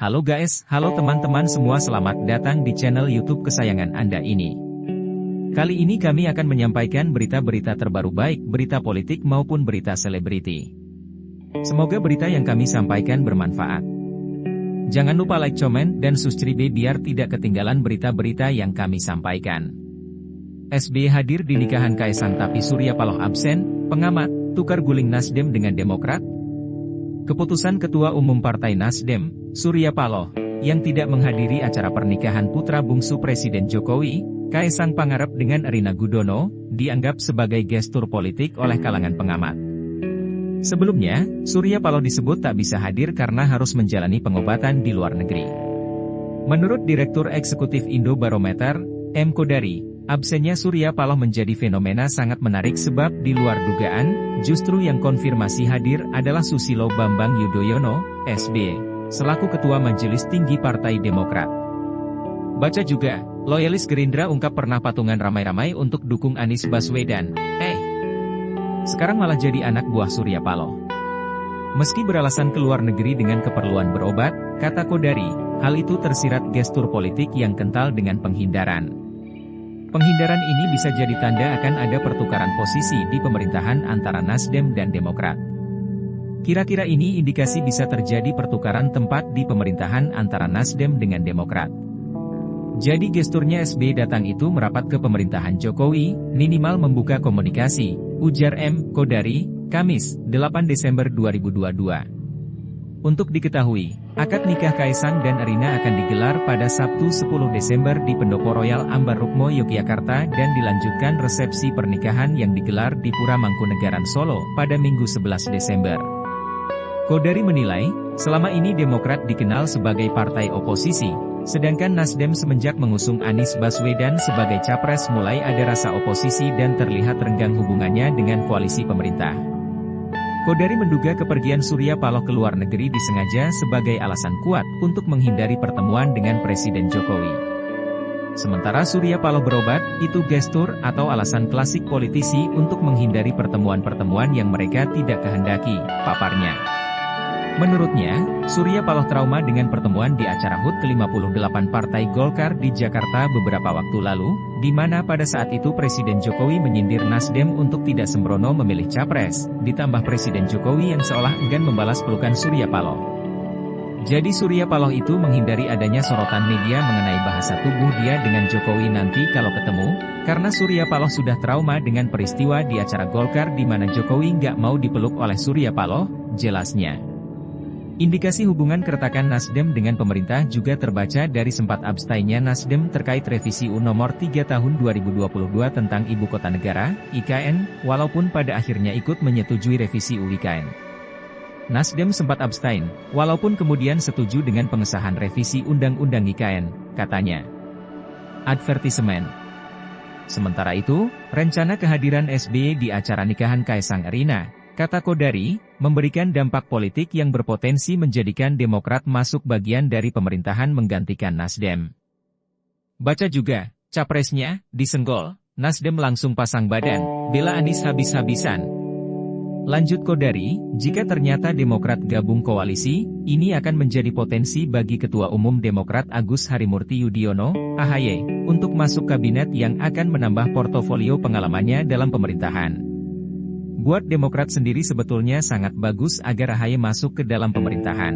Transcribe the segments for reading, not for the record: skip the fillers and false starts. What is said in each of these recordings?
Halo guys, halo teman-teman semua, selamat datang di channel YouTube kesayangan Anda ini. Kali ini kami akan menyampaikan berita-berita terbaru, baik berita politik maupun berita selebriti. Semoga berita yang kami sampaikan bermanfaat. Jangan lupa like, comment, dan subscribe biar tidak ketinggalan berita-berita yang kami sampaikan. SBY hadir di nikahan Kaisang tapi Surya Paloh absen, pengamat, tukar guling Nasdem dengan Demokrat. Keputusan Ketua Umum Partai Nasdem, Surya Paloh, yang tidak menghadiri acara pernikahan putra bungsu Presiden Jokowi, Kaisang Pangarep dengan Erina Gudono, dianggap sebagai gestur politik oleh kalangan pengamat. Sebelumnya, Surya Paloh disebut tak bisa hadir karena harus menjalani pengobatan di luar negeri. Menurut Direktur Eksekutif Indobarometer, M. Kodari, absennya Surya Paloh menjadi fenomena sangat menarik sebab di luar dugaan, justru yang konfirmasi hadir adalah Susilo Bambang Yudhoyono, SBY, selaku Ketua Majelis Tinggi Partai Demokrat. Baca juga, loyalis Gerindra ungkap pernah patungan ramai-ramai untuk dukung Anies Baswedan. Sekarang malah jadi anak buah Surya Paloh. Meski beralasan keluar negeri dengan keperluan berobat, kata Kodari, hal itu tersirat gestur politik yang kental dengan penghindaran. Penghindaran ini bisa jadi tanda akan ada pertukaran posisi di pemerintahan antara Nasdem dan Demokrat. Kira-kira ini indikasi bisa terjadi pertukaran tempat di pemerintahan antara Nasdem dengan Demokrat. Jadi gesturnya SBY datang itu merapat ke pemerintahan Jokowi, minimal membuka komunikasi, ujar M. Kodari, Kamis, 8 Desember 2022. Untuk diketahui, akad nikah Kaisang dan Erina akan digelar pada Sabtu 10 Desember di Pendopo Royal Ambarrukmo, Yogyakarta dan dilanjutkan resepsi pernikahan yang digelar di Pura Mangkunegaran Solo pada Minggu 11 Desember. Kodari menilai, selama ini Demokrat dikenal sebagai partai oposisi, sedangkan Nasdem semenjak mengusung Anies Baswedan sebagai capres mulai ada rasa oposisi dan terlihat renggang hubungannya dengan koalisi pemerintah. Kodari menduga kepergian Surya Paloh ke luar negeri disengaja sebagai alasan kuat untuk menghindari pertemuan dengan Presiden Jokowi. Sementara Surya Paloh berobat, itu gestur atau alasan klasik politisi untuk menghindari pertemuan-pertemuan yang mereka tidak kehendaki, paparnya. Menurutnya, Surya Paloh trauma dengan pertemuan di acara HUT ke-58 Partai Golkar di Jakarta beberapa waktu lalu, di mana pada saat itu Presiden Jokowi menyindir Nasdem untuk tidak sembrono memilih capres, ditambah Presiden Jokowi yang seolah enggan membalas pelukan Surya Paloh. Jadi Surya Paloh itu menghindari adanya sorotan media mengenai bahasa tubuh dia dengan Jokowi nanti kalau ketemu, karena Surya Paloh sudah trauma dengan peristiwa di acara Golkar di mana Jokowi nggak mau dipeluk oleh Surya Paloh, jelasnya. Indikasi hubungan keretakan Nasdem dengan pemerintah juga terbaca dari sempat abstainya Nasdem terkait revisi UU Nomor 3 Tahun 2022 tentang Ibu Kota Negara, IKN, walaupun pada akhirnya ikut menyetujui revisi UU IKN. Nasdem sempat abstain, walaupun kemudian setuju dengan pengesahan revisi Undang-Undang IKN, katanya. Advertisement. Sementara itu, rencana kehadiran SBY di acara nikahan Kaisang Erina, kata Kodari, memberikan dampak politik yang berpotensi menjadikan Demokrat masuk bagian dari pemerintahan menggantikan Nasdem. Baca juga, capresnya, disenggol, Nasdem langsung pasang badan, bela Anies habis-habisan. Lanjut Kodari, jika ternyata Demokrat gabung koalisi, ini akan menjadi potensi bagi Ketua Umum Demokrat Agus Harimurti Yudhoyono, AHY, untuk masuk kabinet yang akan menambah portofolio pengalamannya dalam pemerintahan. Buat Demokrat sendiri sebetulnya sangat bagus agar AHY masuk ke dalam pemerintahan.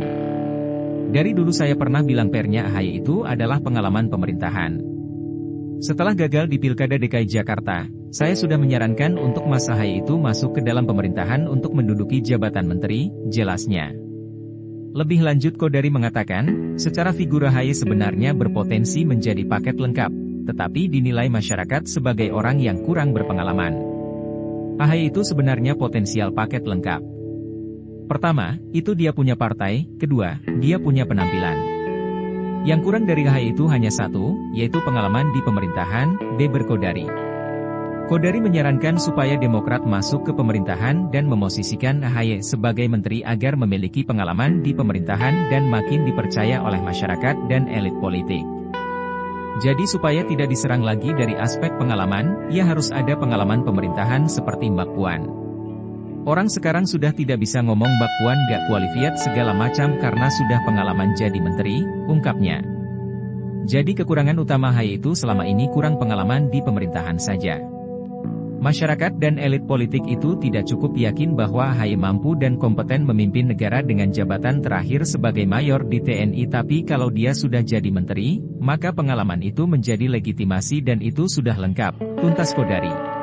Dari dulu saya pernah bilang pernya AHY itu adalah pengalaman pemerintahan. Setelah gagal di Pilkada DKI Jakarta, saya sudah menyarankan untuk Mas AHY itu masuk ke dalam pemerintahan untuk menduduki jabatan menteri, jelasnya. Lebih lanjut Kodari mengatakan, secara figur AHY sebenarnya berpotensi menjadi paket lengkap, tetapi dinilai masyarakat sebagai orang yang kurang berpengalaman. AHY itu sebenarnya potensial paket lengkap. Pertama, itu dia punya partai, kedua, dia punya penampilan. Yang kurang dari AHY itu hanya satu, yaitu pengalaman di pemerintahan, beber Kodari. Kodari menyarankan supaya Demokrat masuk ke pemerintahan dan memosisikan AHY sebagai menteri agar memiliki pengalaman di pemerintahan dan makin dipercaya oleh masyarakat dan elit politik. Jadi supaya tidak diserang lagi dari aspek pengalaman, ia harus ada pengalaman pemerintahan seperti Mbak Puan. Orang sekarang sudah tidak bisa ngomong Mbak Puan gak qualified segala macam karena sudah pengalaman jadi menteri, ungkapnya. Jadi kekurangan utama Ahy itu selama ini kurang pengalaman di pemerintahan saja. Masyarakat dan elit politik itu tidak cukup yakin bahwa Ahy mampu dan kompeten memimpin negara dengan jabatan terakhir sebagai mayor di TNI, tapi kalau dia sudah jadi menteri, maka pengalaman itu menjadi legitimasi dan itu sudah lengkap, tuntas Kodari.